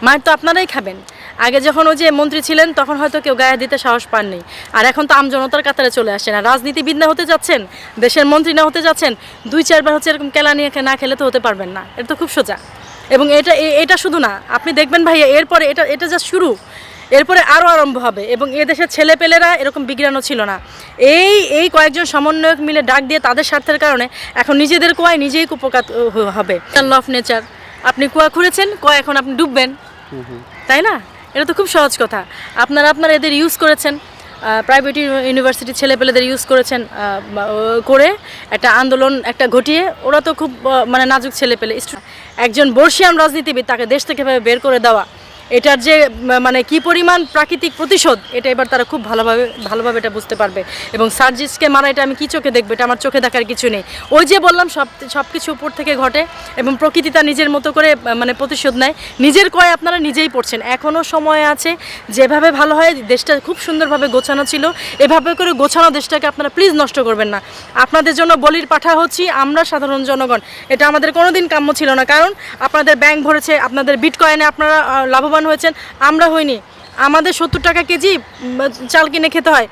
মার তো আপনারাই খাবেন। আগে যখন ওই যে মন্ত্রী ছিলেন তখন হয়তো কেউ গায়ে দিতে সাহস পাননি, আর এখন তো আমজনতার কাতারে চলে আসছেন। আর রাজনীতিবিদ না হতে যাচ্ছেন, দেশের মন্ত্রী না হতে যাচ্ছেন, 2-4 বার হচ্ছে এরকম কেলা নিয়ে না খেলে তো হতে পারবেন না। এটা তো খুব সোজা। এবং এটা শুধু না, আপনি দেখবেন ভাইয়া, এরপরে এটা জাস্ট শুরু, এরপরে আরও আরম্ভ হবে। এবং এ দেশের ছেলেপেলেরা এরকম বিজ্ঞানও ছিল না। এই কয়েকজন সমন্বয়ক মিলে ডাক দিয়ে তাদের স্বার্থের কারণে এখন নিজেদের কুয়ায় নিজেই কুপকাত হবে। ল অফ নেচার, আপনি কুয়া খুঁড়েছেন, কুয়া এখন আপনি ডুববেন, তাই না? এটা তো খুব সহজ কথা। আপনারা এদের ইউজ করেছেন, প্রাইভেট ইউনিভার্সিটি ছেলেপেলেদের ইউজ করেছেন, করে একটা আন্দোলন একটা ঘটিয়ে। ওরা তো খুব মানে নাজুক ছেলেপেলে। একজন বর্ষিয়ান রাজনীতিবিদ, তাকে দেশ থেকে বের করে দেওয়া, এটার যে মানে কি পরিমাণ প্রাকৃতিক প্রতিশোধ, এটা এবার তারা খুব ভালোভাবে এটা বুঝতে পারবে। এবং সার্জিসকে মারা, এটা আমি কি চোখে দেখবো? এটা আমার চোখে দেখার কিছু নেই। ওই যে বললাম, সব কিছু উপর থেকে ঘটে এবং প্রকৃতি তার নিজের মতো করে মানে প্রতিশোধ নেয়। নিজের কয় আপনারা নিজেই পড়ছেন। এখনও সময় আছে, যেভাবে ভালো হয়, দেশটা খুব সুন্দরভাবে গোছানো ছিল, এভাবে করে গোছানো দেশটাকে আপনারা প্লিজ নষ্ট করবেন না। আপনাদের জন্য বলির পাঠা হচ্ছি আমরা সাধারণ জনগণ। এটা আমাদের কোনোদিন কাম্য ছিল না, কারণ আপনাদের ব্যাংক ভরেছে, আপনাদের বিটকয়েনে আপনারা লাভবান হয়েছেন, আমরা হইনি। আমাদের 70 টাকা কেজি চাল কিনে খেতে হয়।